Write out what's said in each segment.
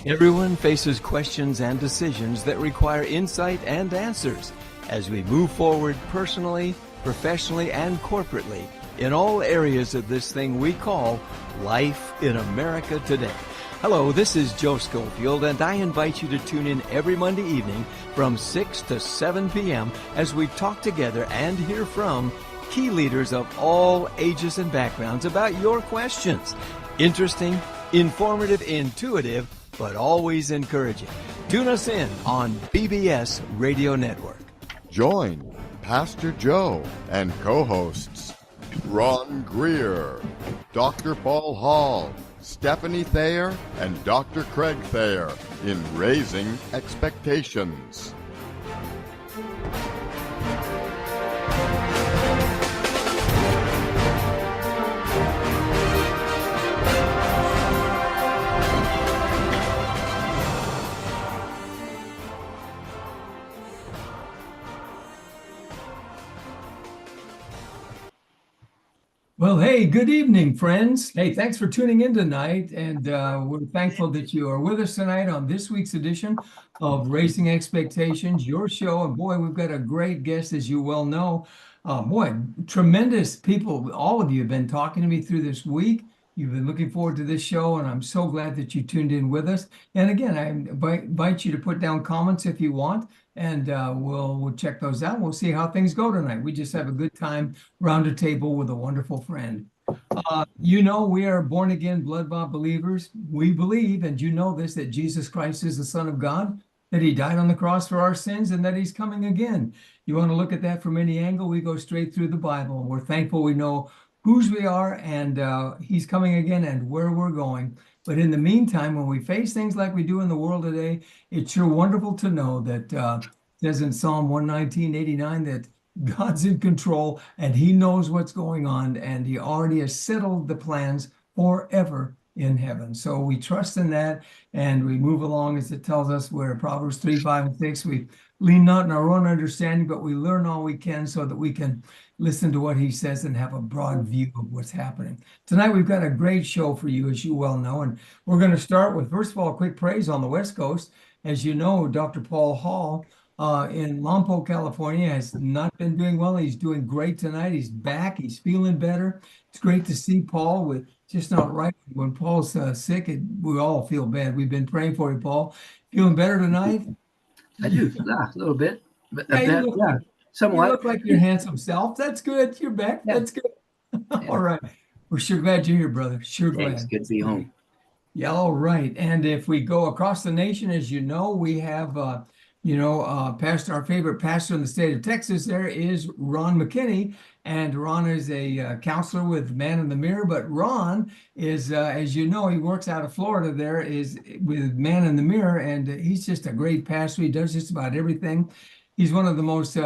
Everyone faces questions and decisions that require insight and answers as we move forward personally, professionally, and corporately in all areas of this thing we call life in America today. Hello, this is Joe Schofield, and I invite you to tune in every Monday evening from 6 to 7 p.m. as we talk together and hear from key leaders of all ages and backgrounds about your questions. Interesting, informative, intuitive, but always encouraging. Tune us in on BBS Radio Network. Join Pastor Joe and co-hosts Ron Greer, Dr. Paul Hall, Stefanie Thayer, and Dr. Craig Thayer in Raising Expectations. Well, hey, good evening, friends. Hey, thanks for tuning in tonight, and we're thankful that you are with us tonight on this week's edition of Raising Expectations, your show. And boy, we've got a great guest, as you well know. Boy, tremendous people. All of you have been talking to me through this week. You've been looking forward to this show, and I'm so glad that you tuned in with us. And again, I invite you to put down comments if you want, and we'll check those out. We'll see how things go tonight. We just have a good time around a table with a wonderful friend. You know, we are born again, blood-bought believers. We believe, and you know this, that Jesus Christ is the Son of God, that he died on the cross for our sins, and that he's coming again. You want to look at that from any angle, we go straight through the Bible. We're thankful we know whose we are, and he's coming again, and where we're going. But in the meantime, when we face things like we do in the world today, it's sure wonderful to know that it says in Psalm 119:89 that God's in control and he knows what's going on, and he already has settled the plans forever in heaven. So we trust in that, and we move along as it tells us, where Proverbs 3, 5, and 6, we lean not in our own understanding, but we learn all we can so that we can listen to what he says and have a broad view of what's happening. Tonight, we've got a great show for you, as you well know, and we're going to start with, first of all, a quick praise on the West Coast. As you know, Dr. Paul Hall in Lompoc, California, has not been doing well. He's doing great tonight. He's back. He's feeling better. It's great to see Paul. With just not right when Paul's sick. We all feel bad. We've been praying for you, Paul. Feeling better tonight? I do, yeah, a little bit. Yeah, Somewhat. You look like your handsome self. That's good. You're back. Yeah. That's good. All right. We're sure glad you're here, brother. Sure Thanks. glad. Good to be home. Yeah, all right. And if we go across the nation, as you know, we have, pastor, our favorite pastor in the state of Texas, there is Ron McKinney. And Ron is a counselor with Man in the Mirror. But Ron is, as you know, he works out of Florida there, is with Man in the Mirror. And he's just a great pastor. He does just about everything. He's one of the most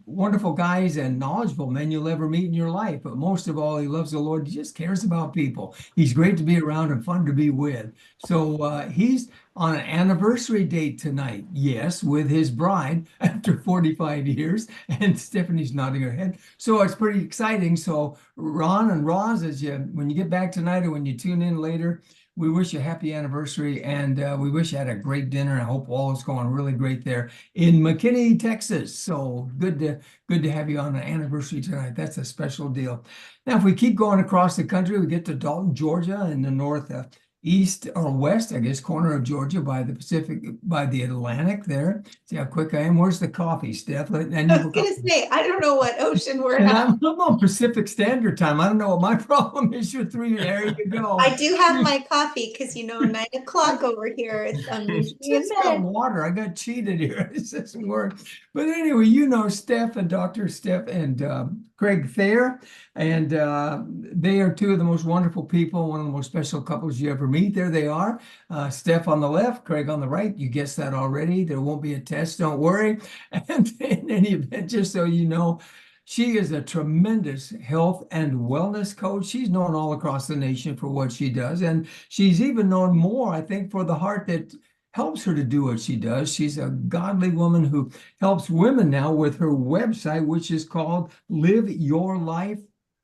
wonderful guys and knowledgeable men you'll ever meet in your life. But most of all, he loves the Lord. He just cares about people. He's great to be around and fun to be with. So he's on an anniversary date tonight, yes, with his bride after 45 years. And Stefanie's nodding her head. So it's pretty exciting. So Ron and Roz, when you get back tonight or when you tune in later, we wish you a happy anniversary, and we wish you had a great dinner. I hope all is going really great there in McKinney, Texas. So good to have you on an anniversary tonight. That's a special deal. Now, if we keep going across the country, we get to Dalton, Georgia, in the northeast or west, I guess, corner of Georgia by the Atlantic there. See how quick I am. Where's the coffee, Steph? I was going to say, I don't know what ocean we're and at. I'm on Pacific Standard Time. I don't know what my problem is. You're 3. There you go. I do have my coffee because, 9 o'clock over here. It's just got water. I got cheated here. It doesn't work. But anyway, Steph and Dr. Steph and Craig Thayer, and they are two of the most wonderful people, one of the most special couples you ever meet. There they are. Steph on the left, Craig on the right. You guessed that already. There won't be a test. Don't worry. And in any event, just so you know, she is a tremendous health and wellness coach. She's known all across the nation for what she does. And she's even known more, I think, for the heart that helps her to do what she does. She's a godly woman who helps women now with her website, which is called Live Your Life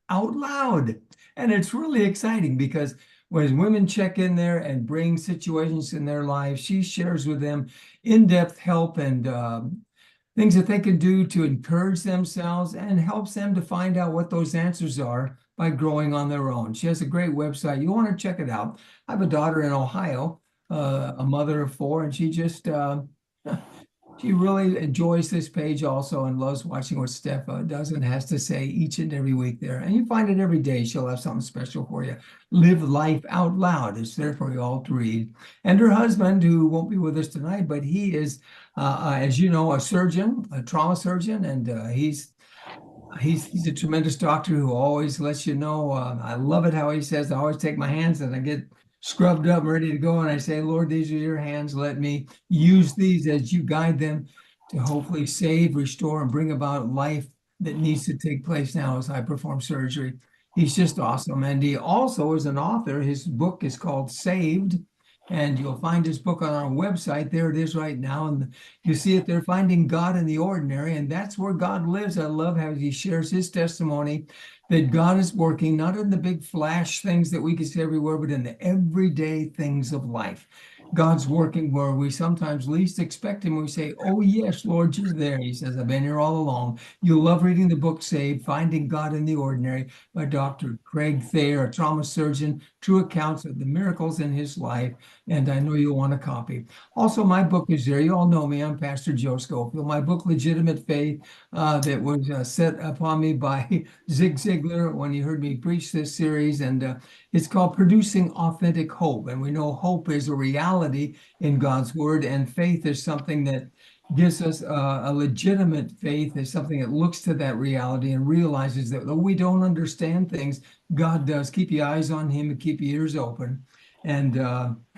Out Loud. And it's really exciting because when women check in there and bring situations in their lives, she shares with them in-depth help and things that they can do to encourage themselves and helps them to find out what those answers are by growing on their own. She has a great website. You want to check it out. I have a daughter in Ohio, a mother of four, and she just she really enjoys this page also and loves watching what Steph does and has to say each and every week there. And you find it every day. She'll have something special for you. Live life out loud. It's there for you all to read. And her husband, who won't be with us tonight, but he is, as you know, a surgeon, a trauma surgeon, and he's a tremendous doctor who always lets you know. I love it how he says, I always take my hands and I get scrubbed up, ready to go. And I say, Lord, these are your hands. Let me use these as you guide them to hopefully save, restore, and bring about life that needs to take place now as I perform surgery. He's just awesome. And he also is an author. His book is called Saved. And you'll find his book on our website. There it is right now. And you see it there, Finding God in the Ordinary. And that's where God lives. I love how he shares his testimony that God is working, not in the big flash things that we can see everywhere, but in the everyday things of life. God's working where we sometimes least expect him. We say, oh, yes, Lord, you're there. He says, I've been here all along. You'll love reading the book Saved, Finding God in the Ordinary by Dr. Craig Thayer, a trauma surgeon, true accounts of the miracles in his life. And I know you'll want a copy. Also, my book is there. You all know me. I'm Pastor Joe Schofield. My book, Legitimate Faith, that was set upon me by Zig Ziglar when he heard me preach this series. And it's called Producing Authentic Hope. And we know hope is a reality in God's word, and faith is something that gives us a legitimate faith, is something that looks to that reality and realizes that though we don't understand things, God does. Keep your eyes on him and keep your ears open. And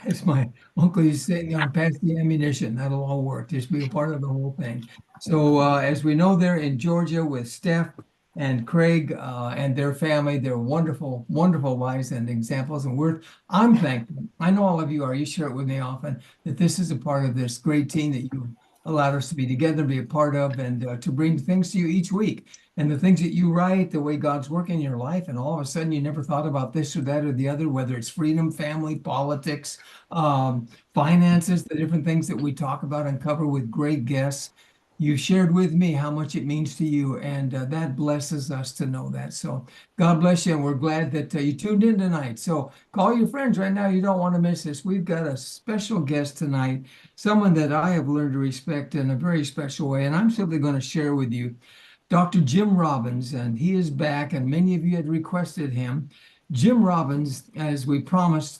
as my uncle is saying, pass the ammunition. That'll all work. Just be a part of the whole thing. So as we know, they're in Georgia with Steph and Craig and their family. They're wonderful, wonderful wives and examples. And I'm thankful. I know all of you are. You share it with me often that this is a part of this great team that you allowed us to be together, be a part of, and to bring things to you each week. And the things that you write, the way God's working in your life, and all of a sudden you never thought about this or that or the other, whether it's freedom, family, politics, finances, the different things that we talk about and cover with great guests. You shared with me how much it means to you, and that blesses us to know that. So God bless you, and we're glad that you tuned in tonight. So call your friends right now. You don't want to miss this. We've got a special guest tonight, someone that I have learned to respect in a very special way, and I'm simply going to share with you Dr. Jim Robbins, and he is back, and many of you had requested him. Jim Robbins, as we promised,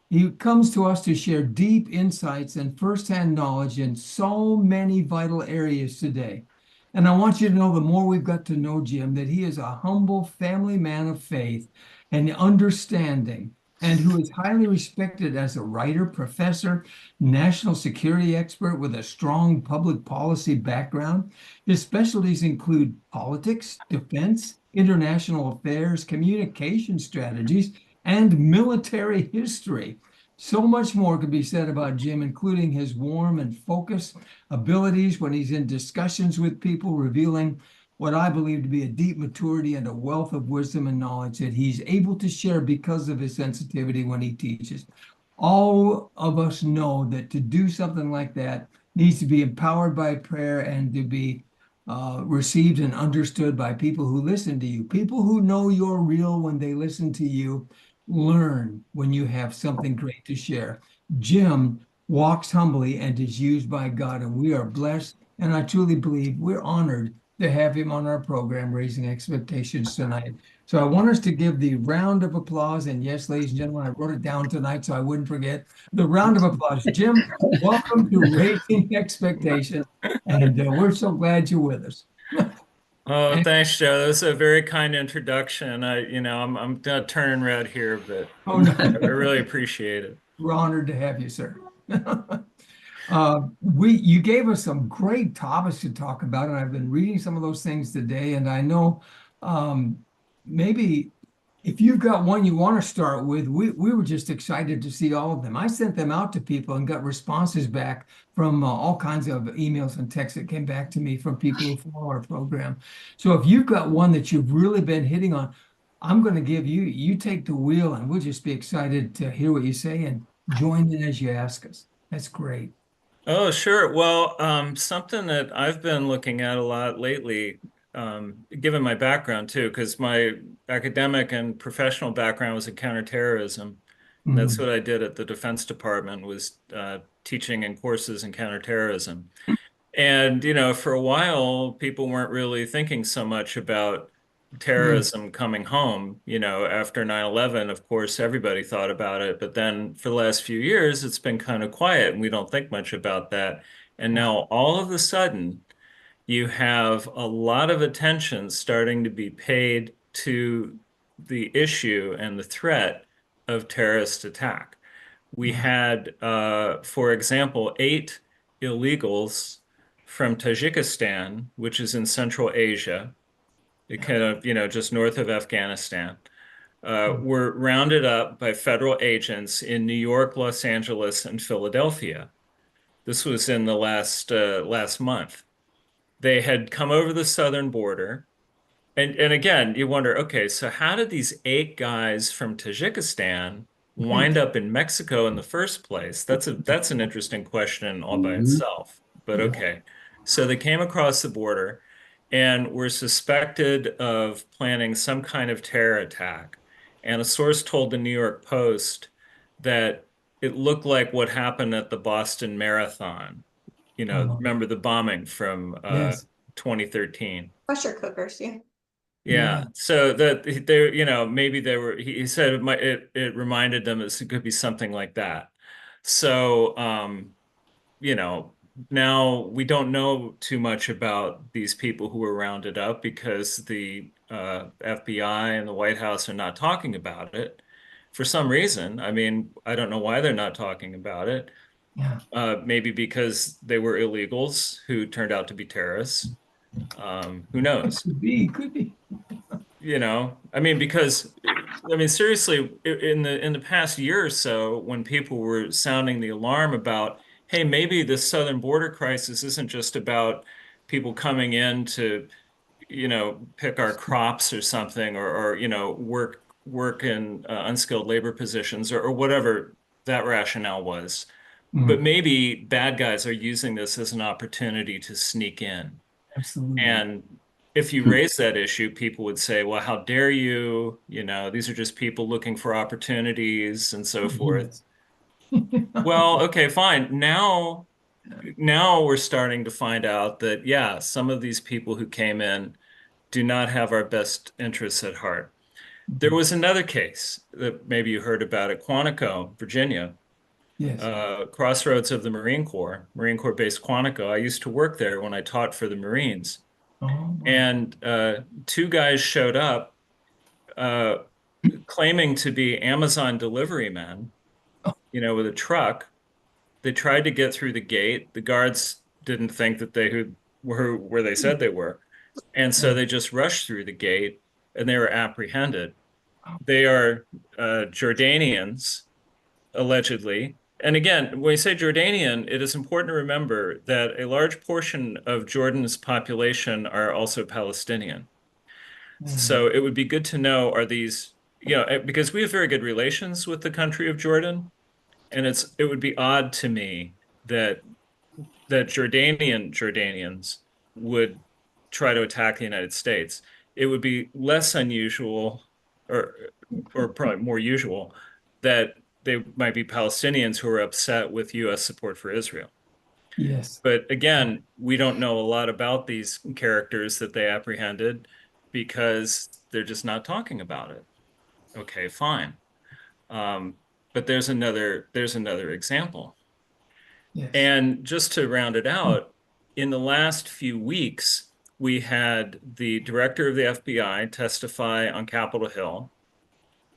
he comes to us to share deep insights and firsthand knowledge in so many vital areas today. And I want you to know, the more we've got to know Jim, that he is a humble family man of faith and understanding, and who is highly respected as a writer, professor, national security expert with a strong public policy background. His specialties include politics, defense, international affairs, communication strategies, and military history. So much more could be said about Jim, including his warm and focused abilities when he's in discussions with people, revealing what I believe to be a deep maturity and a wealth of wisdom and knowledge that he's able to share because of his sensitivity when he teaches. All of us know that to do something like that needs to be empowered by prayer and to be received and understood by people who listen to you. People who know you're real when they listen to you learn when you have something great to share. Jim walks humbly and is used by God, and we are blessed. And I truly believe we're honored to have him on our program, Raising Expectations, tonight. So I want us to give the round of applause. And yes, ladies and gentlemen, I wrote it down tonight so I wouldn't forget the round of applause. Jim, welcome to Raising Expectations. And we're so glad you're with us. Oh, thanks, Joe. That was a very kind introduction. I'm turning red here, but Oh, no. I really appreciate it. We're honored to have you, sir. You gave us some great topics to talk about, and I've been reading some of those things today. And I know maybe if you've got one you want to start with, we were just excited to see all of them. I sent them out to people and got responses back from all kinds of emails and texts that came back to me from people who follow our program. So if you've got one that you've really been hitting on, I'm going to give you take the wheel, and we'll just be excited to hear what you say and join in as you ask us. That's great. Oh, sure. Well, something that I've been looking at a lot lately, given my background too, because my academic and professional background was in counterterrorism. And that's Mhm. what I did at the Defense Department was teaching in courses in counterterrorism. And, for a while, people weren't really thinking so much about Mm. terrorism coming home. After 9/11, of course, everybody thought about it. But then for the last few years, it's been kind of quiet and we don't think much about that. And Yeah. now all of a sudden, you have a lot of attention starting to be paid to the issue and the threat of terrorist attack. We Yeah. had, for example, 8 illegals from Tajikistan, which is in Central Asia, it Yeah. kind of, just north of Afghanistan, Mm. were rounded up by federal agents in New York, Los Angeles, and Philadelphia. This was in the last month. They had come over the southern border. And again, you wonder, okay, so how did these 8 guys from Tajikistan wind up in Mexico in the first place? That's an interesting question all by Mhm. itself. But Yeah. okay. So they came across the border and were suspected of planning some kind of terror attack. And a source told the New York Post that it looked like what happened at the Boston Marathon. Uh, Remember the bombing from yes. 2013. Pressure cookers, yeah. Yeah. Yeah. So that they, maybe they were, he said it reminded them it could be something like that. So, you know, now we don't know too much about these people who were rounded up because the FBI and the White House are not talking about it for some reason. I mean, I don't know why they're not talking about it. Yeah. Maybe because they were illegals who turned out to be terrorists. Who knows? Could be. Could be. I mean, because I mean, seriously, in the past year or so, when people were sounding the alarm about, hey, maybe this southern border crisis isn't just about people coming in to, pick our crops or something, or work in unskilled labor positions, or whatever that rationale was. But Mm. maybe bad guys are using this as an opportunity to sneak in. Absolutely. And if you raise that issue, people would say, well, how dare you? These are just people looking for opportunities and so forth. Yes. Well, okay, fine. Now we're starting to find out that, yeah, some of these people who came in do not have our best interests at heart. There was another case that maybe you heard about at Quantico, Virginia, Yes. crossroads of the Marine Corps base Quantico. I used to work there when I taught for the Marines. Oh my. And 2 guys showed up uh, claiming to be Amazon delivery men, Oh, with a truck. They tried to get through the gate. The guards didn't think that were where they said they were. And so yeah. they just rushed through the gate and they were apprehended. Oh, They are Jordanians, allegedly. And again, when we say Jordanian, it is important to remember that a large portion of Jordan's population are also Palestinian. man. So it would be good to know, are these, because we have very good relations with the country of Jordan, and it would be odd to me that Jordanians would try to attack the United States. It would be less unusual, or probably more usual, that they might be Palestinians who are upset with U.S. support for Israel. Yes. But again, we don't know a lot about these characters that they apprehended because they're just not talking about it. Okay, fine. Um, but there's another example. Yes. And just to round it out, in the last few weeks, we had the director of the FBI testify on Capitol Hill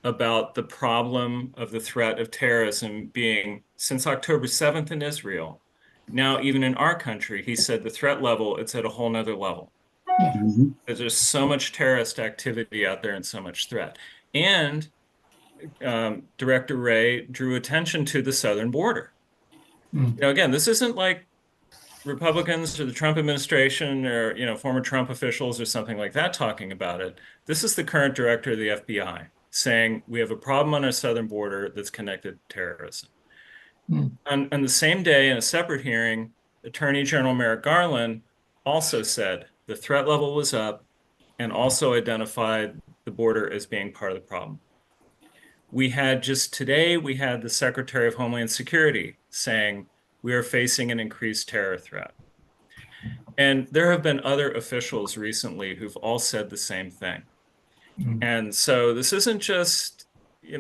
about the problem of the threat of terrorism being since October 7th in Israel. Now, even in our country, he said the threat level, it's at a whole nother level. Yeah. Mhm. There's so much terrorist activity out there and so much threat. And Director Wray drew attention to the southern border. Mm. Again, this isn't like Republicans or the Trump administration or, former Trump officials or something like that talking about it. This is the current director of the FBI saying we have a problem on our southern border that's connected to terrorism. Hmm. On the same day, in a separate hearing, Attorney General Merrick Garland also said the threat level was up and also identified the border as being part of the problem. Just today, we had the Secretary of Homeland Security saying we are facing an increased terror threat. And there have been other officials recently who've all said the same thing. Hmm. And so this isn't just,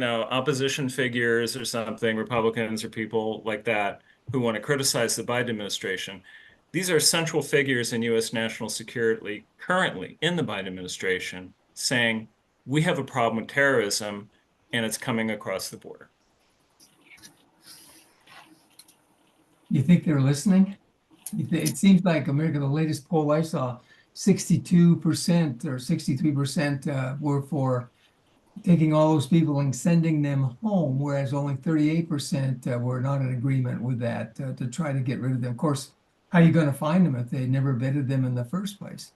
opposition figures or something, Republicans or people like that who want to criticize the Biden administration. These are central figures in U.S. national security currently in the Biden administration saying we have a problem with terrorism and it's coming across the border. You think they're listening? It seems like America, the latest poll I saw, 62% or 63% were for taking all those people and sending them home, whereas only 38% were not in agreement with that to try to get rid of them. Of course, how are you going to find them if they never vetted them in the first place?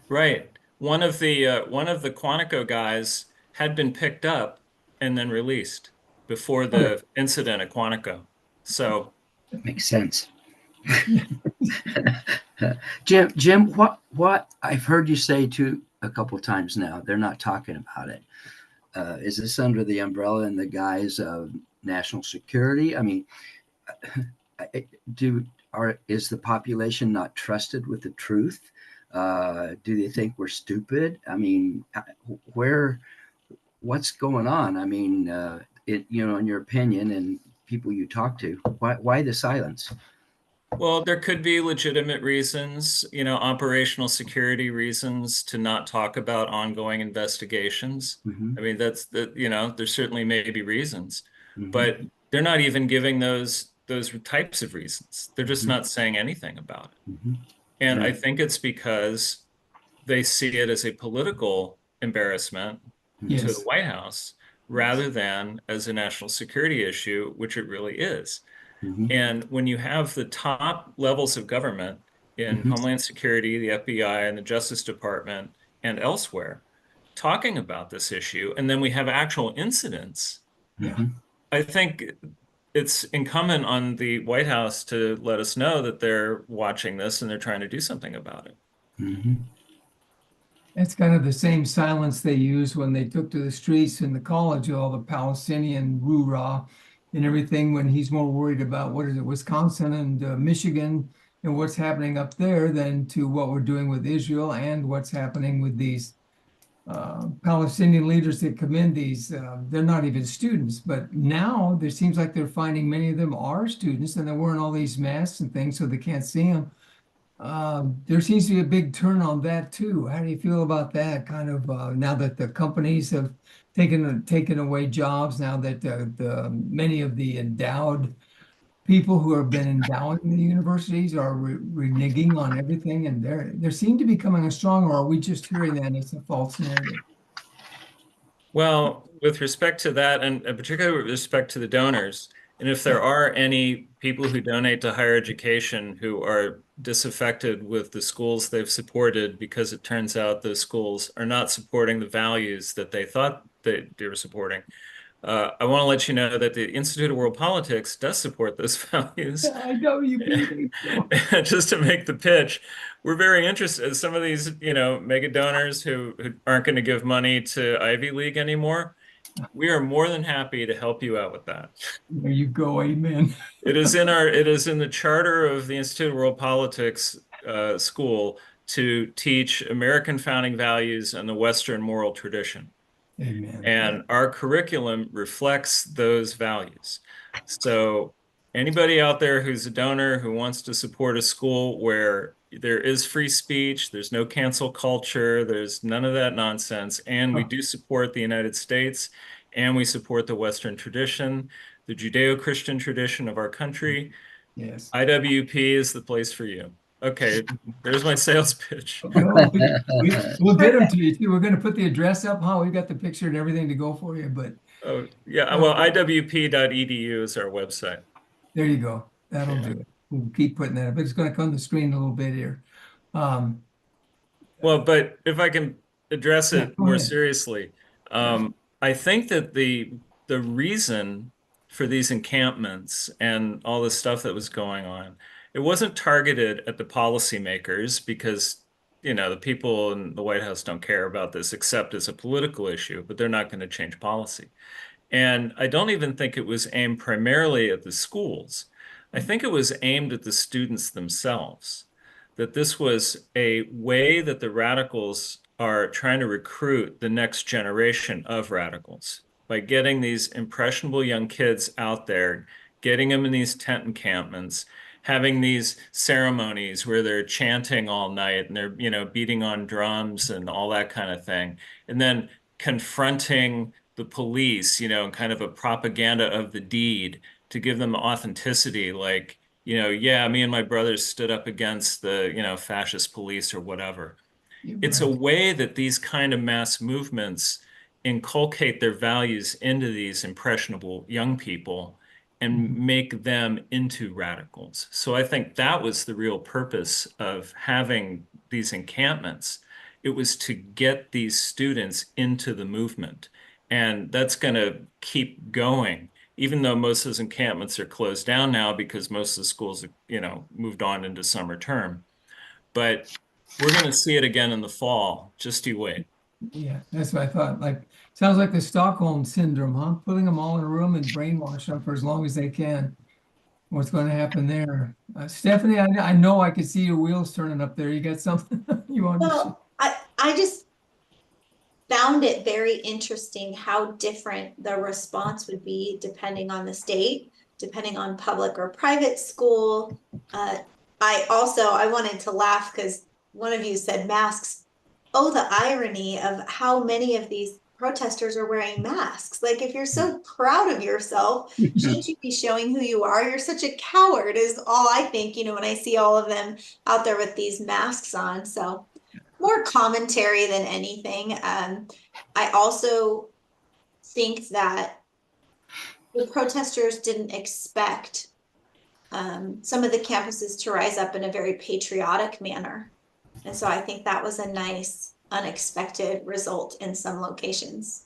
Right. One of the Quantico guys had been picked up and then released before the incident at Quantico. So That makes sense. Jim, what I've heard you say too a couple of times now, they're not talking about it. Is this under the umbrella and the guise of national security? I mean, is the population not trusted with the truth? Do they think we're stupid? I mean, what's going on? I mean, in your opinion and people you talk to, why the silence? well, there could be legitimate reasons, operational security reasons to not talk about ongoing investigations. Mm-hmm. I mean, there certainly may be reasons, Mm-hmm. but they're not even giving those types of reasons. They're just Mm-hmm. not saying anything about it. Mm-hmm. And Yeah. I think it's because they see it as a political embarrassment to the Yes. White House rather than as a national security issue, which it really is. Mm-hmm. And when you have the top levels of government in Mm-hmm. Homeland Security, the FBI, and the Justice Department, and elsewhere talking about this issue, and then we have actual incidents, Yeah. I think it's incumbent on the White House to let us know that they're watching this and they're trying to do something about it. Mm-hmm. It's kind of the same silence they used when they took to the streets in the college, all the Palestinian rah and everything, when he's more worried about, Wisconsin and Michigan and what's happening up there than to what we're doing with Israel and what's happening with these Palestinian leaders that come in. They're not even students, but now there seems like they're finding many of them are students and they're wearing all these masks and things so they can't see them. There seems to be a big turn on that too. How do you feel about that? Kind of now that the companies have taken away jobs, now that the many of the endowed people who have been endowing the universities are reneging on everything, and they seem to be becoming a stronger. Or are we just hearing that it's a false narrative? Well, with respect to that, and particularly with respect to the donors, and if there are any people who donate to higher education who are disaffected with the schools they've supported because it turns out those schools are not supporting the values that they thought they were supporting, I want to let you know that the Institute of World Politics does support those values. I know you beat Just to make the pitch, we're very interested. Some of these, mega donors who aren't going to give money to Ivy League anymore, we are more than happy to help you out with that. There you go, amen. It is in the charter of the Institute of World Politics school to teach American founding values and the Western moral tradition. Amen. And our curriculum reflects those values. So anybody out there who's a donor who wants to support a school where there is free speech, there's no cancel culture, there's none of that nonsense, and we do support the United States, and we support the Western tradition, the Judeo-Christian tradition of our country, Yes. IWP is the place for you. Okay, there's my sales pitch. No, we'll get them to you too. We're going to put the address up. We've got the picture and everything to go for you. But Oh, yeah, well, iwp.edu is our website. there you go. That'll do it. we'll keep putting that up. It's going to come to the screen a little bit here. Um, Well, but if I can address yeah, it go more ahead. seriously, I think that the reason for these encampments and all the stuff that was going on, it wasn't targeted at the policymakers because, the people in the White House don't care about this except as a political issue, but they're not going to change policy. And I don't even think it was aimed primarily at the schools. I think it was aimed at the students themselves. That this was a way that the radicals are trying to recruit the next generation of radicals by getting these impressionable young kids out there, getting them in these tent encampments, having these ceremonies where they're chanting all night and they're, beating on drums and all that kind of thing. And then confronting the police, kind of a propaganda of the deed to give them authenticity, like, yeah, me and my brothers stood up against the, fascist police or whatever. You're It's a right. way that these kind of mass movements inculcate their values into these impressionable young people and Mhm. make them into radicals. So I think that was the real purpose of having these encampments. It was to get these students into the movement. And that's going to keep going, even though most of those encampments are closed down now because most of the schools have, moved on into summer term. But we're going to see it again in the fall. Just you wait. Yeah, that's what I thought. Like, sounds like the Stockholm syndrome, huh? Putting them all in a room and brainwash them for as long as they can. What's going to happen there? Stephanie, I know I can see your wheels turning up there. You got something you want to share? Well, I just found it very interesting how different the response would be depending on the state, depending on public or private school. I wanted to laugh because one of you said masks. Oh, the irony of how many of these protesters are wearing masks. Like, if you're so proud of yourself, shouldn't you be showing who you are? You're such a coward, is all I think, when I see all of them out there with these masks on. So, more commentary than anything. I also think that the protesters didn't expect some of the campuses to rise up in a very patriotic manner. And so I think that was a nice, unexpected result in some locations.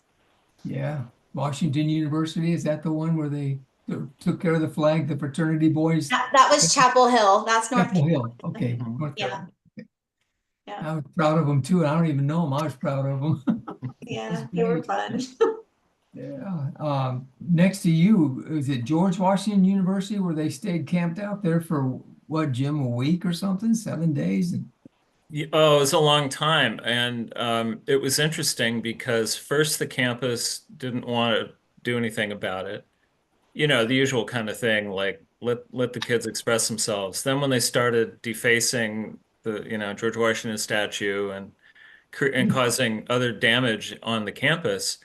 Yeah. Washington University, is that the one where they took care of the flag, the fraternity boys? That was Chapel Hill. That's North Chapel Hill. Carolina. Okay. Mhm. North Yeah. Carolina. Yeah. I was proud of them too. I don't even know them. I was proud of them. Yeah. They were fun. Yeah. Next to you, is it George Washington University where they stayed camped out there for what, Jim, a week or something, 7 days? Oh, it was a long time. And it was interesting because first the campus didn't want to do anything about it. The usual kind of thing, like let the kids express themselves. Then when they started defacing the, George Washington statue and causing other damage on the campus,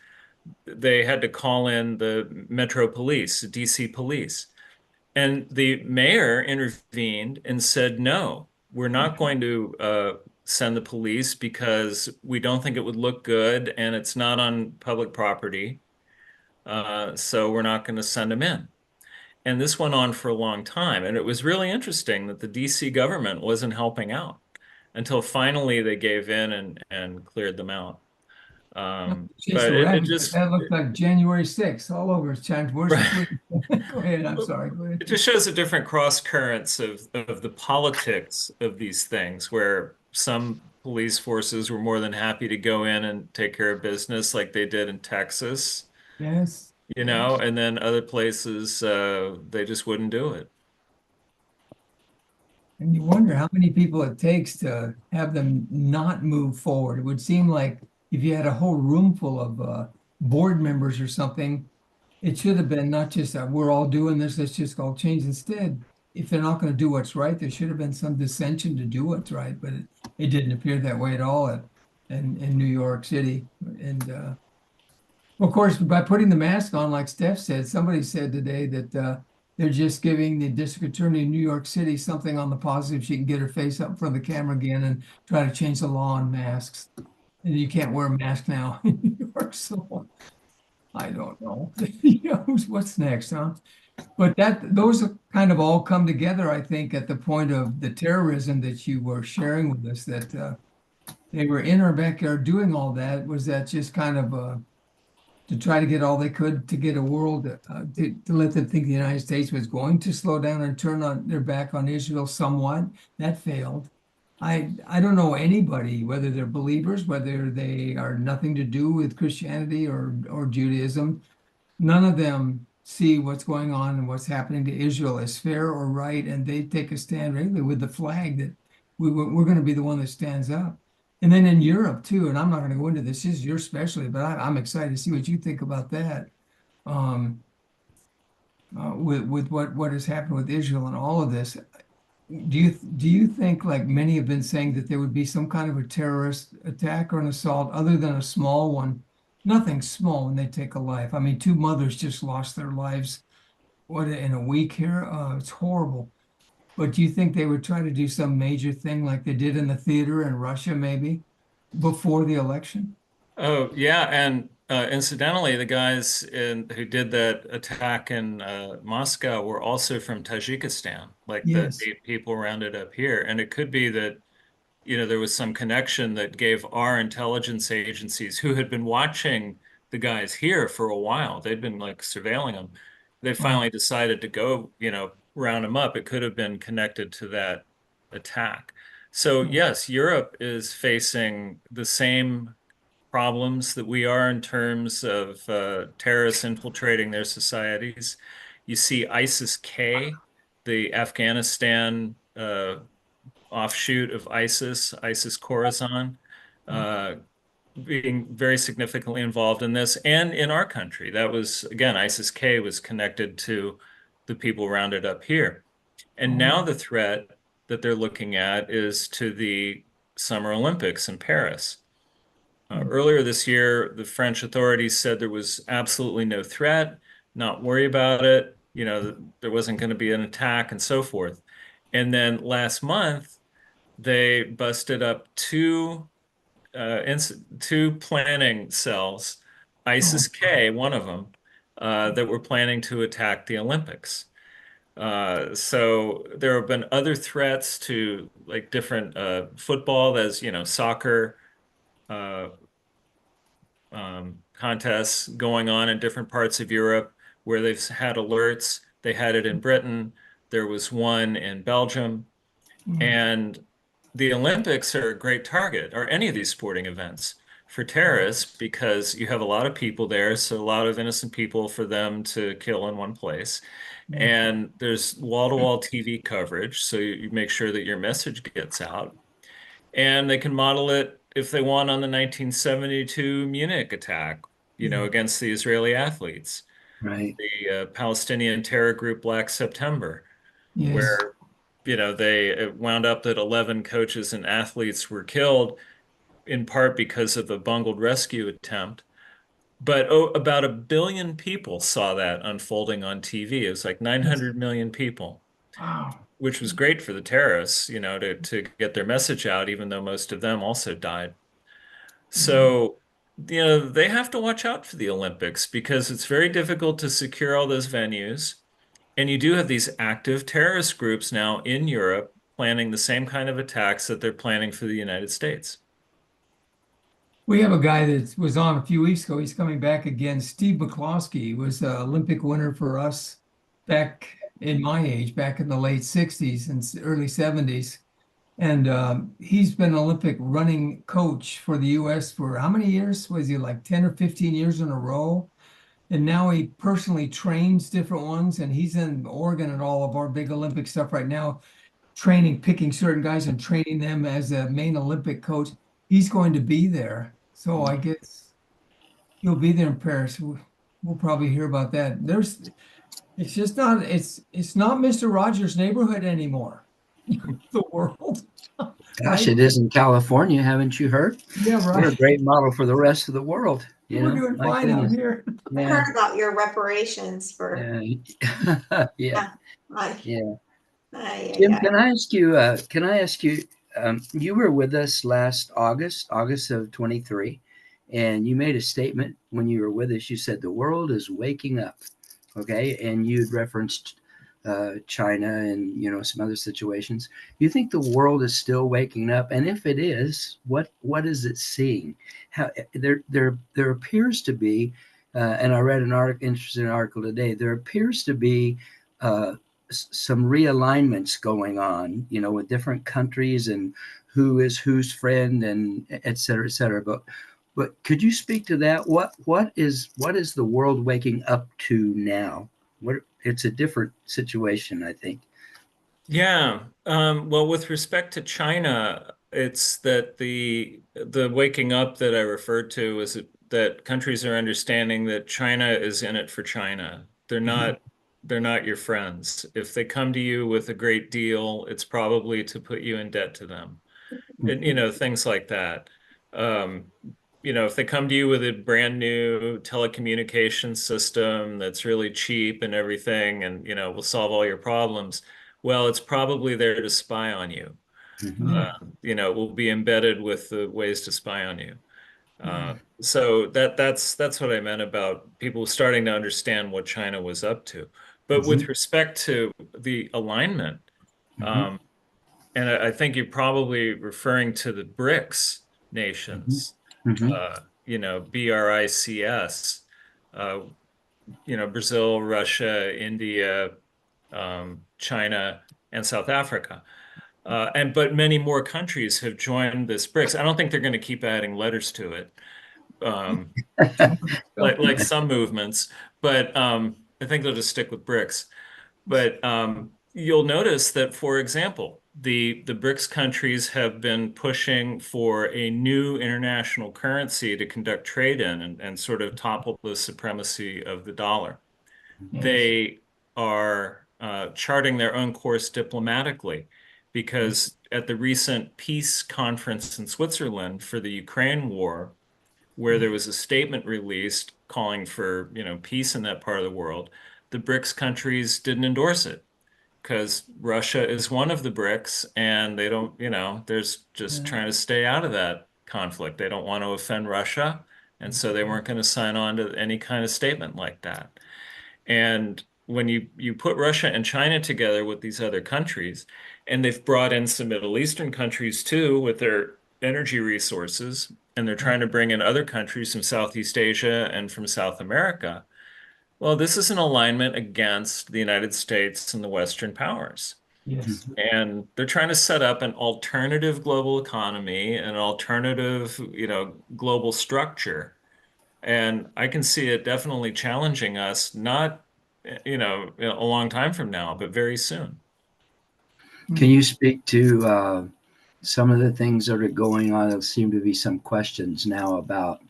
they had to call in the Metro Police, DC Police. And the mayor intervened and said, no, we're not going to send the police because we don't think it would look good and it's not on public property. So we're not going to send them in. And this went on for a long time. And it was really interesting that the DC government wasn't helping out until finally they gave in and cleared them out. Chase But the it rabbit, but just that looked like January 6th all over. It's changed. Where's the right. police? Go ahead. I'm sorry. Go It ahead. just shows the different cross currents of the politics of these things, where some police forces were more than happy to go in and take care of business like they did in Texas, Yes. Yes. and then other places they just wouldn't do it. And you wonder how many people it takes to have them not move forward. It would seem like if you had a whole room full of board members or something, it should have been not just that we're all doing this, let's just all change. Instead, if they're not going to do what's right, there should have been some dissension to do what's right, but it didn't appear that way at all in New York City. And of course, by putting the mask on, like Steph said, somebody said today that they're just giving the district attorney in New York City something on the positive. She can get her face up in front of the camera again and try to change the law on masks. And you can't wear a mask now in New York. So I don't know. What's next, huh? But those are kind of all come together, I think, at the point of the terrorism that you were sharing with us, that they were in our backyard doing all that. Was that just kind of to try to get all they could to get a world to let them think the United States was going to slow down and turn on their back on Israel somewhat? That failed. I don't know anybody, whether they're believers, whether they are nothing to do with Christianity or Judaism. None of them see what's going on and what's happening to Israel as fair or right, and they take a stand regularly with the flag that we're going to be the one that stands up. And then in Europe too, and I'm not going to go into this, this is your specialty, but I'm excited to see what you think about that. Um, with what has happened with Israel and all of this, do you think, like many have been saying, that there would be some kind of a terrorist attack or an assault other than a small one? Nothing small when they take a life. I mean, two mothers just lost their lives, what, in a week here? It's horrible. But do you think they would try to do some major thing like they did in the theater in Russia, maybe before the election? Oh, yeah. And incidentally, the guys who did that attack in Moscow were also from Tajikistan, like the Yes. people rounded up here. And it could be that, there was some connection that gave our intelligence agencies who had been watching the guys here for a while. They'd been like surveilling them. They Wow. finally decided to go, round them up. It could have been connected to that attack. So yes, Europe is facing the same problems that we are in terms of terrorists infiltrating their societies. You see ISIS-K, the Afghanistan offshoot of ISIS, ISIS Khorasan, uh, being very significantly involved in this and in our country. That was, again, ISIS-K was connected to the people rounded up here. And now Oh, the threat that they're looking at is to the Summer Olympics in Paris. Earlier this year, the French authorities said there was absolutely no threat, not worry about it, there wasn't going to be an attack and so forth. And then last month, they busted up two planning cells, oh, ISIS-K, one of them, that were planning to attack the Olympics. So there have been other threats to like different football, as soccer uh, contests going on in different parts of Europe where they've had alerts. They had it in Britain. There was one in Belgium. mm, And the Olympics are a great target, or any of these sporting events, for terrorists because you have a lot of people there, so a lot of innocent people for them to kill in one place. yeah. And there's wall-to-wall TV coverage, so you make sure that your message gets out. And they can model it if they want on the 1972 Munich attack, Yeah. against the Israeli athletes, Right. the Palestinian terror group Black September, Yes. where they it wound up that 11 coaches and athletes were killed in part because of a bungled rescue attempt. But about 1 billion people saw that unfolding on TV. It was like Yes. 900 million people, Wow. which was great for the terrorists, to get their message out, even though most of them also died. Mhm. So, they have to watch out for the Olympics because it's very difficult to secure all those venues. And you do have these active terrorist groups now in Europe planning the same kind of attacks that they're planning for the United States. We have a guy that was on a few weeks ago. He's coming back again. Steve McCloskey. He was an Olympic winner for us back in my age, back in the late 60s and early 70s. And he's been an Olympic running coach for the US for how many years? Was he like 10 or 15 years in a row? And now he personally trains different ones. And he's in Oregon at all of our big Olympic stuff right now, training, picking certain guys and training them as a main Olympic coach. He's going to be there. So I guess he'll be there in Paris. We'll probably hear about that. It's just not, it's not Mr. Rogers' neighborhood anymore. The world, Gosh, right? it is in California, haven't you heard? Yeah, We're a right. great model for the rest of the world. We're doing My fine out goodness. here. I Yeah, heard about your reparations for, yeah, yeah, yeah, I, yeah. Jim, I, can I ask you? Can I ask you? You were with us last August of 23, And you made a statement when you were with us. You said the world is waking up. Okay. And you'd referenced China and, you know, some other situations. You think the world is still waking up? And if it is, what is it seeing? How there appears to be, and I read an interesting article today. There appears to be some realignments going on, you know, with different countries and who is whose friend and et cetera, et cetera. But could you speak to that? What is the world waking up to now? What it's a different situation, I think. Yeah. Well, with respect to China, it's that the waking up that I referred to is that countries are understanding that China is in it for China. They're not your friends. If they come to you with a great deal, it's probably to put you in debt to them. And, you know, things like that. Um, you know, if they come to you with a brand new telecommunications system that's really cheap and everything, and, you know, will solve all your problems, well, it's probably there to spy on you. Mm-hmm. Yeah. You know, it will be embedded with the ways to spy on you. Yeah. So that's what I meant about people starting to understand what China was up to. But Mm-hmm. with respect to the alignment, Mm-hmm. um, and I think you're probably referring to the BRICS nations, Mm-hmm. you know, BRICS, uh, you know, Brazil, Russia, India, China, and South Africa. But many more countries have joined this BRICS. I don't think they're going to keep adding letters to it, um, like some movements, but I think they'll just stick with BRICS. But you'll notice that, for example, the BRICS countries have been pushing for a new international currency to conduct trade in and sort of topple the supremacy of the dollar. Yes. They are charting their own course diplomatically because at the recent peace conference in Switzerland for the Ukraine war, where there was a statement released calling for, you know, peace in that part of the world, the BRICS countries didn't endorse it because Russia is one of the BRICS and they don't, you know, there's just Yeah. trying to stay out of that conflict. They don't want to offend Russia, and so they weren't going to sign on to any kind of statement like that. And when you put Russia and China together with these other countries, and they've brought in some Middle Eastern countries too with their energy resources, and they're trying to bring in other countries from Southeast Asia and from South America. Well, this is an alignment against the United States and the Western powers. Yes. And they're trying to set up an alternative global economy, an alternative, you know, global structure. And I can see it definitely challenging us, not, you know, a long time from now, but very soon. Can you speak to some of the things that are going on? There seem to be some questions now about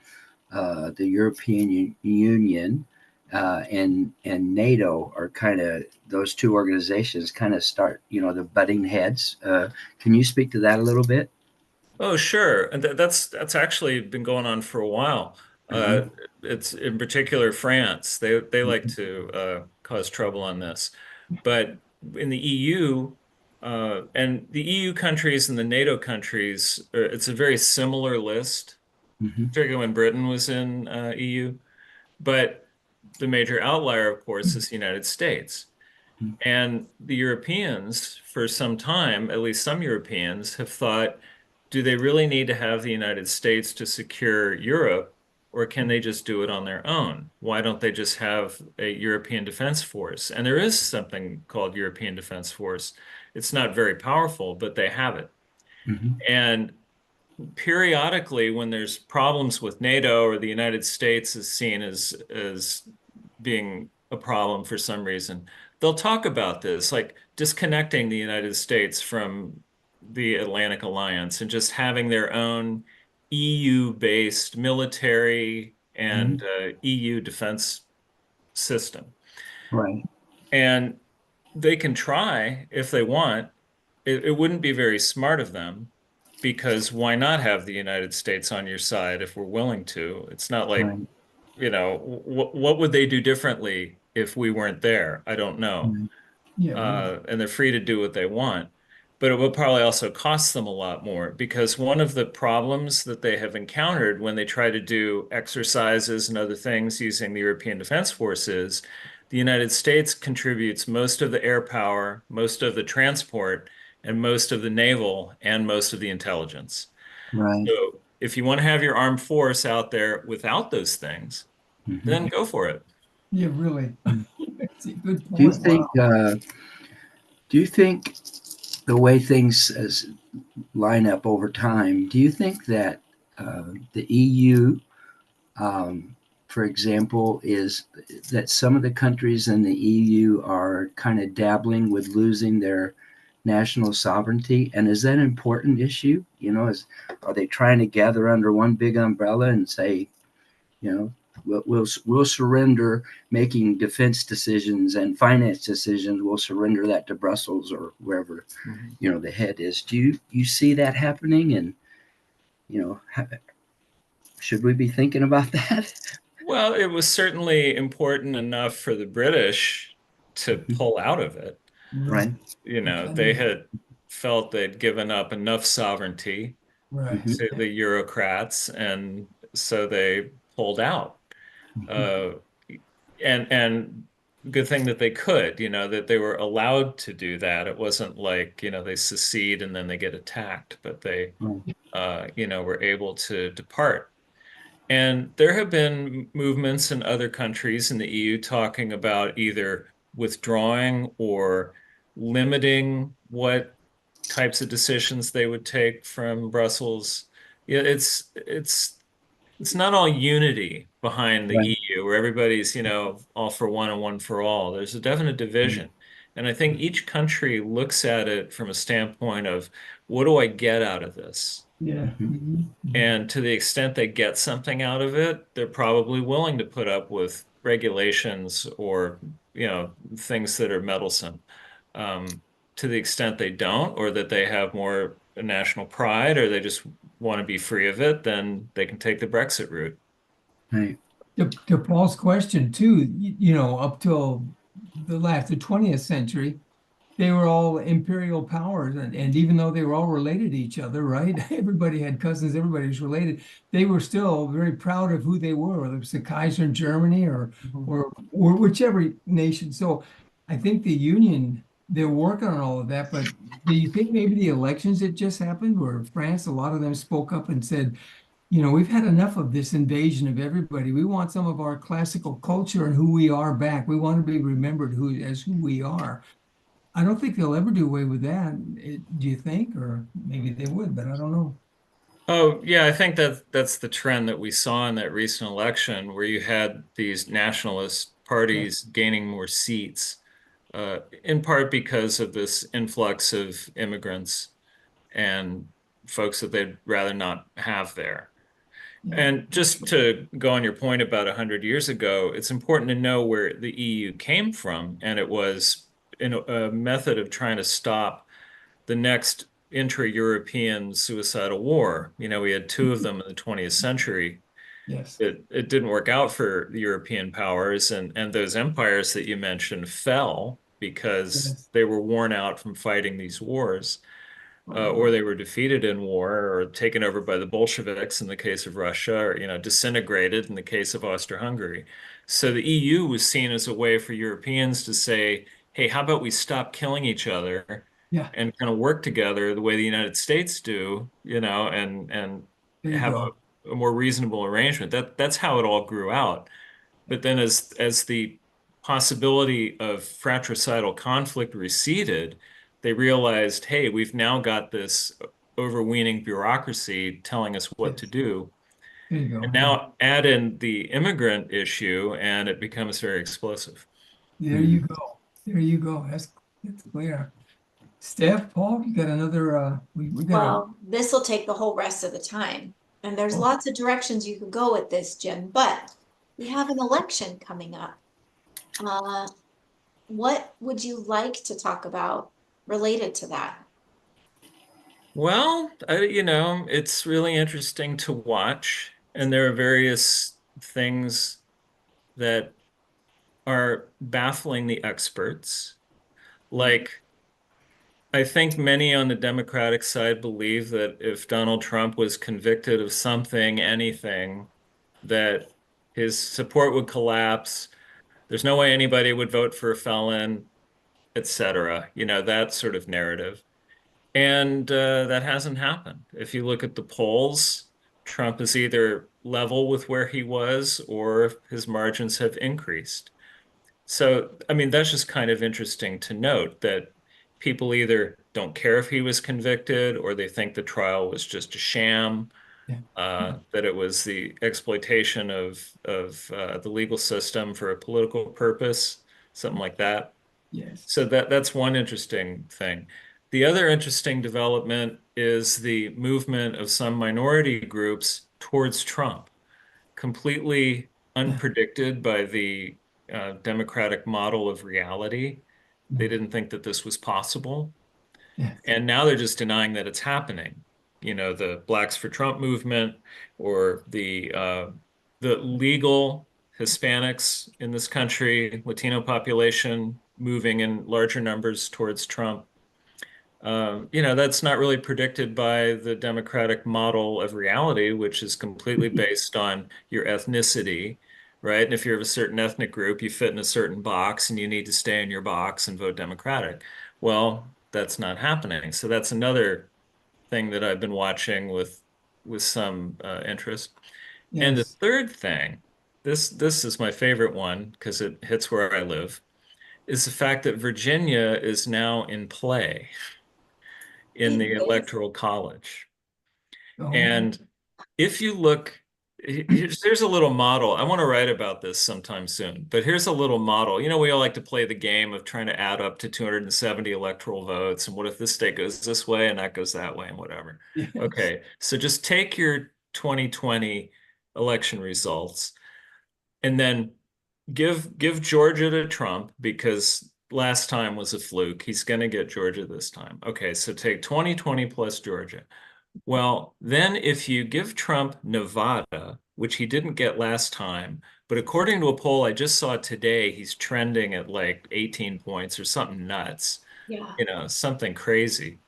the European Union and NATO are kind of those two organizations kind of start, you know, the butting heads. Can you speak to that a little bit? Oh, sure. And that's actually been going on for a while. Mm-hmm. Uh, it's in particular France. They like to cause trouble on this. But in the EU, and the EU countries and the NATO countries, it's a very similar list, Mm-hmm. particularly when Britain was in EU. But the major outlier, of course, is the United States. And the Europeans, for some time, at least some Europeans, have thought, do they really need to have the United States to secure Europe, or can they just do it on their own? Why don't they just have a European Defense Force? And there is something called European Defense Force. It's not very powerful, but they have it. Mm-hmm. And periodically, when there's problems with NATO or the United States is seen as being a problem for some reason, they'll talk about this, like disconnecting the United States from the Atlantic Alliance and just having their own EU-based military Mm-hmm. and EU defense system. Right. And they can try if they want. It wouldn't be very smart of them because why not have the United States on your side if we're willing to? It's not like, Right. you know, what would they do differently if we weren't there? I don't know. Yeah. Right. And they're free to do what they want. but it will probably also cost them a lot more because one of the problems that they have encountered when they try to do exercises and other things using the European Defense Force is the United States contributes most of the air power, most of the transport, and most of the naval and most of the intelligence. Right. So if you want to have your armed force out there without those things, then go for it. Yeah, really. It's a good Do you point. think? Wow. Do you think the way things line up over time? Do you think that the EU, um, for example, is that some of the countries in the EU are kind of dabbling with losing their national sovereignty, and is that an important issue? Are they trying to gather under one big umbrella and say, you know, we'll surrender making defense decisions and finance decisions. We'll surrender that to Brussels or wherever Mhm. the head is. Do you see that happening? And should we be thinking about that? Well, it was certainly important enough for the British to pull out of it. Right. They had felt they'd given up enough sovereignty Right. to the Eurocrats, and so they pulled out. Uh, and good thing that they could, that they were allowed to do that. It wasn't like, they secede and then they get attacked, but they, Right. were able to depart. And there have been movements in other countries in the EU talking about either withdrawing or limiting what types of decisions they would take from Brussels. Yeah, it's not all unity behind the Right. EU where everybody's, all for one and one for all. There's a definite division. And I think each country looks at it from a standpoint of what do I get out of this? Yeah. And to the extent they get something out of it, they're probably willing to put up with regulations or, things that are meddlesome. To the extent they don't, or that they have more national pride, or they just want to be free of it, then they can take the Brexit route. Right. To Paul's question too, up till the 20th century, they were all imperial powers, and even though they were all related to each other, right? Everybody had cousins, everybody was related. They were still very proud of who they were, whether it was the Kaiser in Germany or whichever nation. So I think the Union, they're working on all of that. But do you think maybe the elections that just happened, where France, a lot of them spoke up and said, we've had enough of this invasion of everybody. We want some of our classical culture and who we are back. We want to be remembered as who we are. I don't think they'll ever do away with that. Do you think? Or maybe they would, but I don't know. Oh, yeah, I think that's the trend that we saw in that recent election where you had these nationalist Yeah. parties gaining more seats, in part because of this influx of immigrants and folks that they'd rather not have there. Yeah. And just to go on your point about 100 years ago, it's important to know where the EU came from, and it was in a method of trying to stop the next intra-European suicidal war. We had two of them in the 20th century. Yes. It didn't work out for the European powers, and those empires that you mentioned fell because Yes. they were worn out from fighting these wars, Oh, or they were defeated in war or taken over by the Bolsheviks in the case of Russia, or disintegrated in the case of Austro-Hungary. So the EU was seen as a way for Europeans to say, "Hey, how about we stop killing each other yeah. and kind of work together the way the United States do, and There you have go. a more reasonable arrangement." That's how it all grew out. But then as the possibility of fratricidal conflict receded, they realized, hey, we've now got this overweening bureaucracy telling us what to Yes. do. There you And go. now add in the immigrant issue, and it becomes very explosive. There you go. There you go. That's clear. Steph, Paul, you got another we got a Well, this will take the whole rest of the time. And there's oh, lots of directions you could go with this, Jim, but we have an election coming up. Uh, what would you like to talk about related to that? Well, it's really interesting to watch, and there are various things that are baffling the experts. Like I think many on the Democratic side believe that if Donald Trump was convicted of something, anything, that his support would collapse. There's no way anybody would vote for a felon, etc. You know, that sort of narrative. And that hasn't happened. If you look at the polls, Trump is either level with where he was or his margins have increased. So, I mean, that's just kind of interesting to note that people either don't care if he was convicted or they think the trial was just a sham, Yeah. that it was the exploitation of the legal system for a political purpose, something like that. Yes. So that's one interesting thing. The other interesting development is the movement of some minority groups towards Trump, completely Yeah. unpredicted by the democratic model of reality. They No. didn't think that this was possible. Yes. And now they're just denying that it's happening. You know, the Blacks for Trump movement or the legal Hispanics in this country, Latino population moving in larger numbers towards Trump. You know, that's not really predicted by the democratic model of reality, which is completely based on your ethnicity, right? And if you're of a certain ethnic group, you fit in a certain box and you need to stay in your box and vote Democratic. Well, that's not happening. So that's another thing that I've been watching with some interest. And the Yes. third thing, this is my favorite one because it hits where I live, is the fact that Virginia is now in play in It the is. Electoral College. Oh, And if you look, here's a little model. I want to write about this sometime soon, but here's a little model. You know, we all like to play the game of trying to add up to 270 electoral votes. And what if this state goes this way and that goes that way and whatever? yes. Okay, so just take your 2020 election results and then give Georgia to Trump because last time was a fluke. He's going to get Georgia this time. Okay, so take 2020 plus Georgia. Well, then if you give Trump Nevada, which he didn't get last time, but according to a poll I just saw today, he's trending at like 18 points or something nuts, Yeah. you know, something crazy.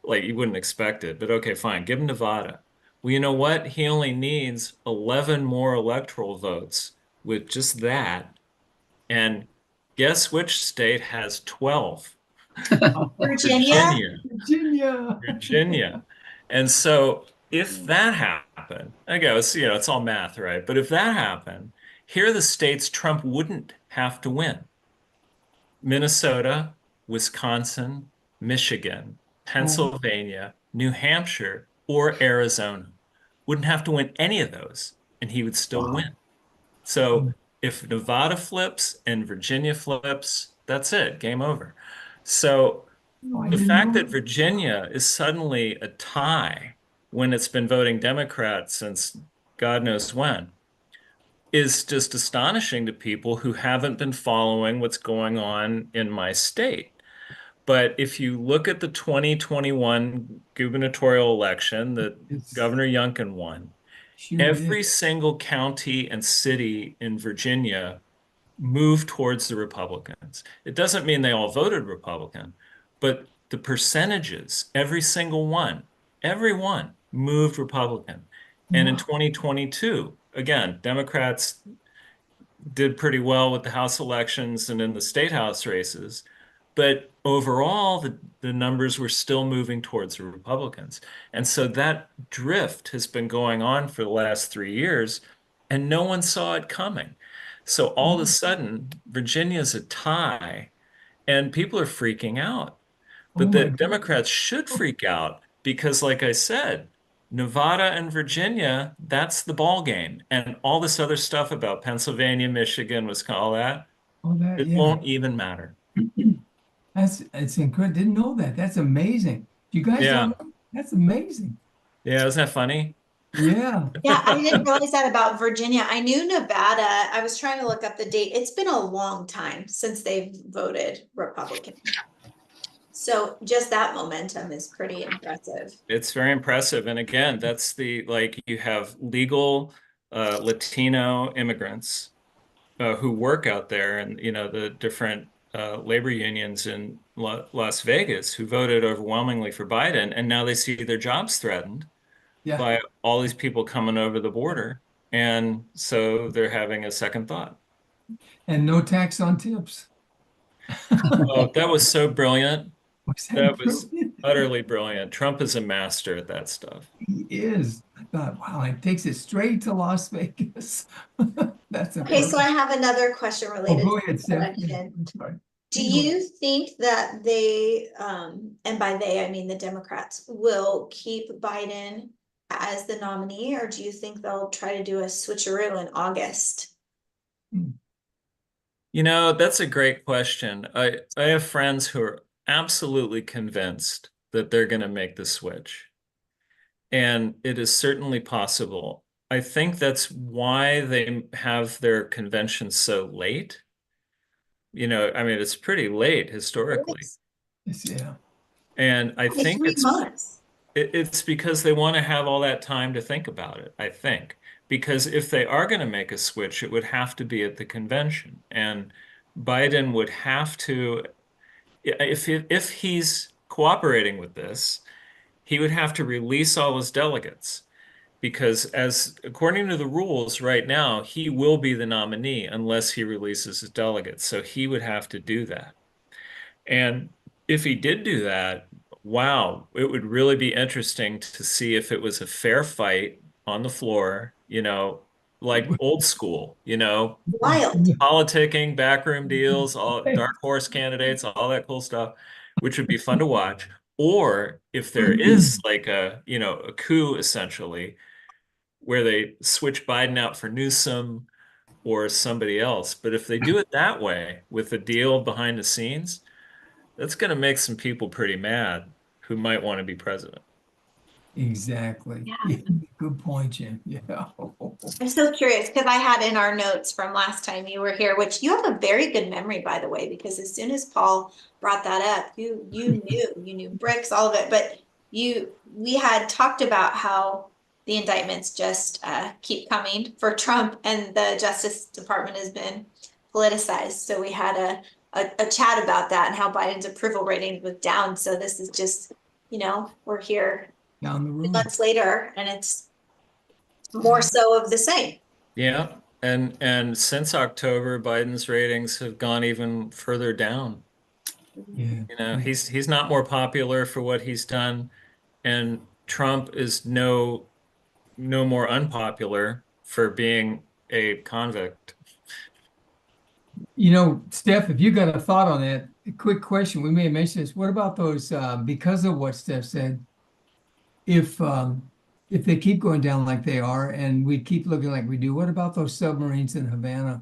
Like you wouldn't expect it, but okay, fine. Give him Nevada. Well, you know what? He only needs 11 more electoral votes with just that. And guess which state has 12? Virginia? Virginia. Virginia. Virginia. And so if that happened, I guess, you know, it's all math, right? But if that happened, here are the states Trump wouldn't have to win. Minnesota, Wisconsin, Michigan, Oh, Pennsylvania, New Hampshire, or Arizona. Wouldn't have to win any of those, and he would still Wow. win. So oh, if Nevada flips and Virginia flips, that's it, game over. So oh, I the didn't fact know that that. Virginia is suddenly a tie when it's been voting Democrat since God knows when is just astonishing to people who haven't been following what's going on in my state. But if you look at the 2021 gubernatorial election that It's Governor Youngkin won, sure did. every single county and city in Virginia move towards the Republicans. It doesn't mean they all voted Republican, but the percentages, every one moved Republican. And in Wow. 2022, again, Democrats did pretty well with the House elections and in the state House races. But overall, the numbers were still moving towards the Republicans. And so that drift has been going on for the last 3 years, and no one saw it coming. So all of a sudden, Virginia's a tie, and people are freaking out. Oh But my the God. Democrats should freak out because, like I said, Nevada and Virginia, that's the ball game. And all this other stuff about Pennsylvania, Michigan, Wisconsin, all that, Oh, that, it yeah. won't even matter. It's incredible. Didn't know that. That's amazing. You guys Yeah. don't know? That's amazing. Yeah, isn't that funny? Yeah. Yeah, I didn't realize that about Virginia. I knew Nevada. I was trying to look up the date. It's been a long time since they've voted Republican. So just that momentum is pretty impressive. It's very impressive. And again, that's the like you have legal Latino immigrants who work out there and you know the different labor unions Las Vegas who voted overwhelmingly for Biden, and now they see their jobs threatened Yeah. by all these people coming over the border. And so they're having a second thought. And no tax on tips. Oh, that was so brilliant. Was that That was brilliant? utterly brilliant. Trump is a master at that stuff. He is. I thought, wow, it takes it straight to Las Vegas. That's Okay, so impressive. I have another question Oh, related go to ahead, the Steph. Yeah, election. I'm sorry. Do Keep going. you think that they, and by they, I mean the Democrats, will keep Biden as the nominee, or do you think they'll try to do a switcheroo in August? You know, that's a great question. I have friends who are absolutely convinced that they're going to make the switch. And it is certainly possible. I think that's why they have their convention so late. You know, I mean, it's pretty late historically. Yeah. And I Only think 3 months. it's because they want to have all that time to think about it, I think. Because if they are going to make a switch, it would have to be at the convention. And Biden would have to, if he's cooperating with this, he would have to release all his delegates. Because as according to the rules right now, he will be the nominee unless he releases his delegates. So he would have to do that. And if he did do that, wow, it would really be interesting to see if it was a fair fight on the floor, like old school, Wild. politicking, backroom deals, all dark horse candidates, all that cool stuff, which would be fun to watch. Or if there is like a coup essentially, where they switch Biden out for Newsom or somebody else. But if they do it that way with a deal behind the scenes, that's going to make some people pretty mad who might want to be president. Exactly. Yeah. Yeah. Good point, Jim. Yeah. I'm so curious because I had in our notes from last time you were here, which you have a very good memory, by the way, because as soon as Paul brought that up, you knew bricks, all of it. But we had talked about how the indictments just keep coming for Trump, and the Justice Department has been politicized. So we had a chat about that and how Biden's approval rating was down. So this is just, we're here Down the road. months later, and it's more so of the same. Yeah. And since October, Biden's ratings have gone even further down. Yeah. He's not more popular for what he's done, and Trump is no more unpopular for being a convict. Steph, if you got a thought on that, a quick question, we may have mentioned this. What about those, because of what Steph said, if they keep going down like they are and we keep looking like we do, what about those submarines in Havana?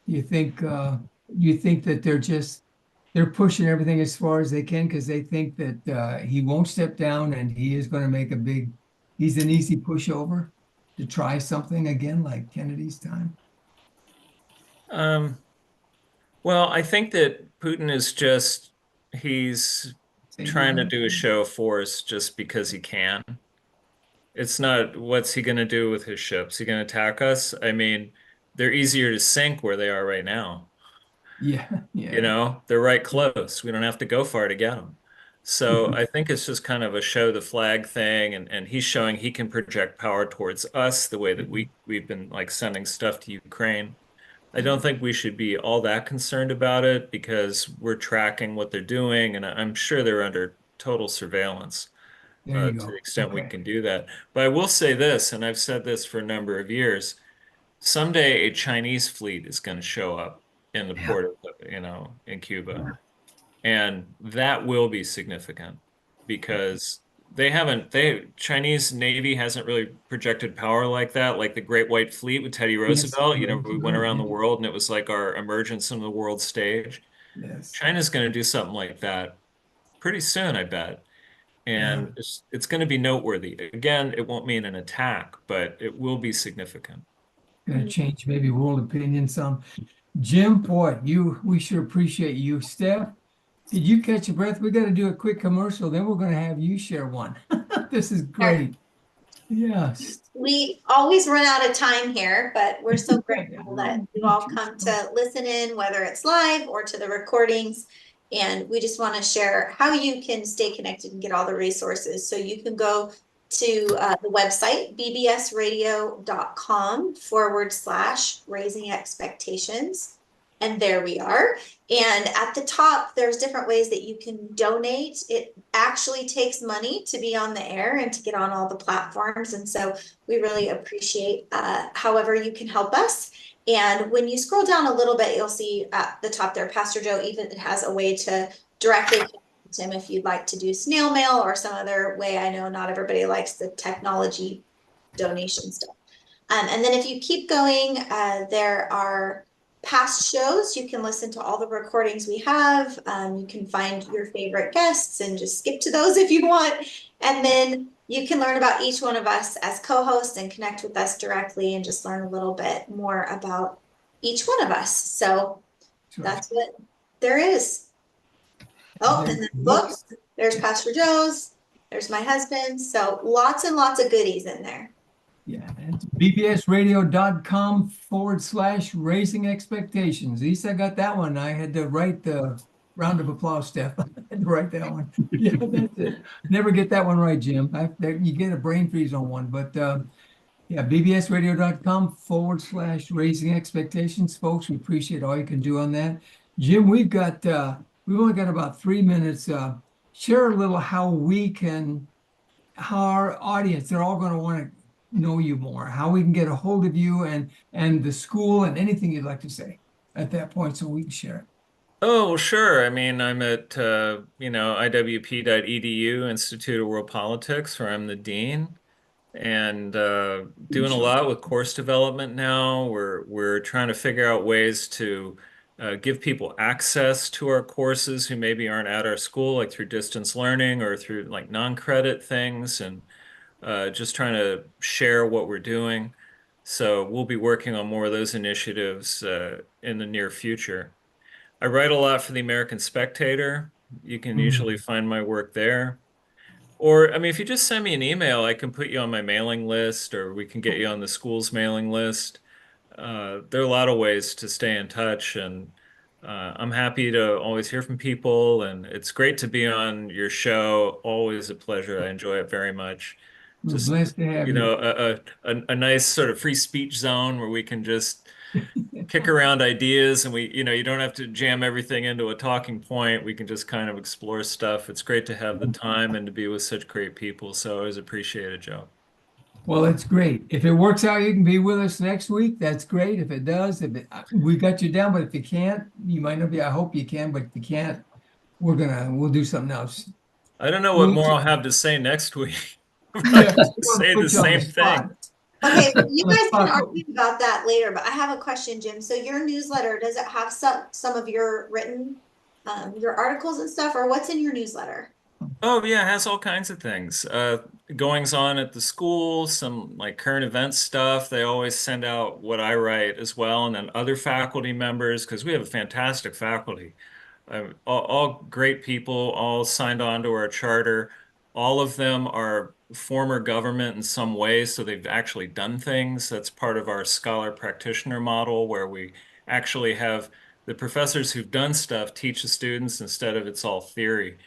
You think that they're pushing everything as far as they can because they think that he won't step down and he is going to make he's an easy pushover to try something again like Kennedy's time? Well, I think that Putin is he's trying to do a show of force just because he can. It's not, what's he going to do with his ships? He going to attack us? I mean, they're easier to sink where they are right now. Yeah, yeah. They're right close. We don't have to go far to get them. So I think it's just kind of a show the flag thing, and he's showing he can project power towards us the way that we've been like sending stuff to Ukraine. I don't think we should be all that concerned about it because we're tracking what they're doing, and I'm sure they're under total surveillance There you to the go. extent we Okay. can do that. But I will say this, and I've said this for a number of years, someday a Chinese fleet is going to show up in the Yeah. port of, in Cuba. And that will be significant because Chinese Navy hasn't really projected power like that, like the Great White Fleet with Teddy Yes, Roosevelt. We went around the yeah. world and it was like our emergence on the world stage. Yes. China's going to do something like that pretty soon, I bet. Yeah. And it's going to be noteworthy. Again, it won't mean an attack, but it will be significant. Going to change maybe world opinion some. Jim, boy, we sure appreciate you. Steph, did you catch your breath? We got to do a quick commercial, then we're going to have you share one. This is great. Yes. We always run out of time here, but we're so grateful that you all come to listen in, whether it's live or to the recordings. And we just want to share how you can stay connected and get all the resources. So you can go to the website, bbsradio.com/raising expectations. And there we are. And at the top, there's different ways that you can donate. It actually takes money to be on the air and to get on all the platforms. And so we really appreciate however you can help us. And when you scroll down a little bit, you'll see at the top there, Pastor Joe even has a way to directly contact him if you'd like to do snail mail or some other way. I know not everybody likes the technology donation stuff. And then if you keep going, there are past shows. You can listen to all the recordings we have. You can find your favorite guests and just skip to those if you want. And then you can learn about each one of us as co-hosts and connect with us directly and just learn a little bit more about each one of us. So that's what there is. Oh, and then books. There's Pastor Joe's. There's my husband's. So lots and lots of goodies in there. Yeah, and bbsradio.com/raising expectations. At least I got that one. I had to write the round of applause, Steph. I had to write that one. Yeah, that's it. Never get that one right, Jim. You get a brain freeze on one. But yeah, bbsradio.com/raising expectations, folks. We appreciate all you can do on that. Jim, we've only got about 3 minutes. Share a little how our audience, they're all going to want to know you more, how we can get a hold of you and the school and anything you'd like to say at that point so we can share it. Oh, well, sure. I mean, I'm at iwp.edu, Institute of World Politics, where I'm the dean, and doing a lot with course development now. We're trying to figure out ways to give people access to our courses who maybe aren't at our school, like through distance learning or through like non-credit things, and just trying to share what we're doing. So we'll be working on more of those initiatives in the near future. I write a lot for the American Spectator. You can usually find my work there. Or, I mean, if you just send me an email, I can put you on my mailing list, or we can get you on the school's mailing list. There are a lot of ways to stay in touch, and I'm happy to always hear from people. And it's great to be on your show. Always a pleasure. I enjoy it very much. We're Just, blessed to have you. a nice sort of free speech zone where we can just kick around ideas, and you don't have to jam everything into a talking point. We can just kind of explore stuff. It's great to have the time and to be with such great people. So I always appreciate it, Joe. Well, it's great. If it works out, you can be with us next week. That's great. If it does, we got you down, but if you can't, you might not be. I hope you can, but if you can't, we'll do something else. I don't know what more I'll have to say next week. Yeah, Say the same thing. Okay, you guys can argue about that later, but I have a question, Jim. So your newsletter, does it have some of your written, your articles and stuff, or what's in your newsletter? Oh yeah, it has all kinds of things. Goings on at the school, some like current events stuff. They always send out what I write as well, and then other faculty members, because we have a fantastic faculty. All great people, all signed on to our charter. All of them are former government in some way, so they've actually done things. That's part of our scholar practitioner model, where we actually have the professors who've done stuff teach the students instead of it's all theory.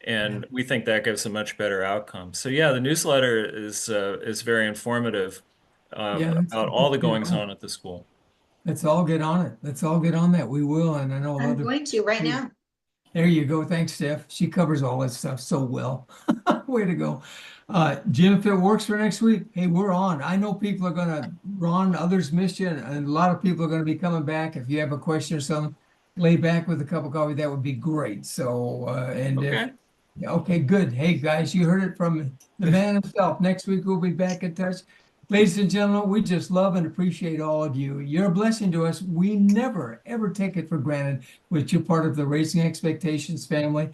And we think that gives a much better outcome. So yeah, the newsletter is very informative about all the goings on at the school. Let's all get on it. Let's all get on that. We will. And I know I'm going to right now. There you go. Thanks, Steph. She covers all that stuff so well. Way to go. Jim, if it works for next week, hey, we're on. I know people are going to run, others missed you, and a lot of people are going to be coming back. If you have a question or something, lay back with a cup of coffee. That would be great. So, okay, good. Hey, guys, you heard it from the man himself. Next week, we'll be back in touch. Ladies and gentlemen, we just love and appreciate all of you. You're a blessing to us. We never, ever take it for granted that you're part of the Raising Expectations family.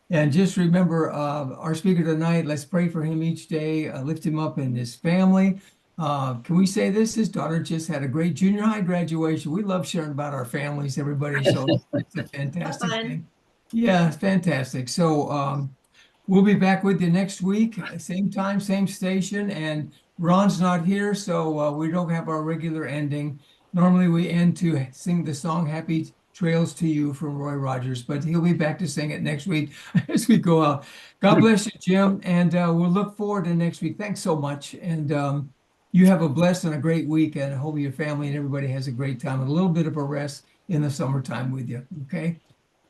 And just remember, our speaker tonight, let's pray for him each day, lift him up in his family. Can we say this? His daughter just had a great junior high graduation. We love sharing about our families, everybody. So it's a fantastic thing. Yeah, it's fantastic. So we'll be back with you next week, same time, same station. And Ron's not here, so we don't have our regular ending. Normally we end to sing the song Happy Trails to You from Roy Rogers, but he'll be back to sing it next week as we go out. God bless you, Jim, and we'll look forward to next week. Thanks so much, and you have a blessed and a great week, and I hope your family and everybody has a great time and a little bit of a rest in the summertime with you, okay?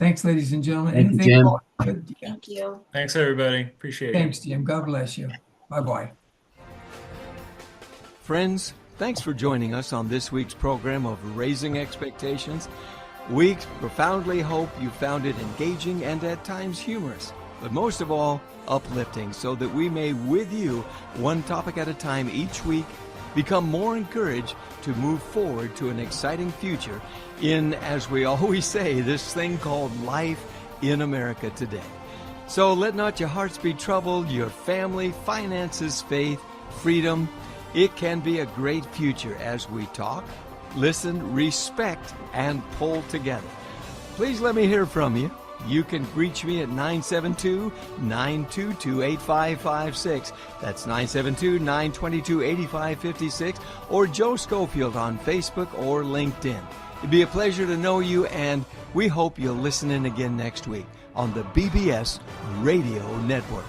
Thanks, ladies and gentlemen. Thank you, Anything Jim. more? Good? Yeah. Thank you. Thanks, everybody. Appreciate it. Thanks, Jim. God bless you. Bye-bye. Friends, thanks for joining us on this week's program of Raising Expectations. We profoundly hope you found it engaging and at times humorous, but most of all, uplifting, so that we may, with you, one topic at a time each week, become more encouraged to move forward to an exciting future in, as we always say, this thing called life in America today. So let not your hearts be troubled, your family, finances, faith, freedom. It can be a great future as we talk, listen, respect, and pull together. Please let me hear from you. You can reach me at 972-922-8556. That's 972-922-8556, or Joe Schofield on Facebook or LinkedIn. It'd be a pleasure to know you, and we hope you'll listen in again next week on the BBS Radio Network.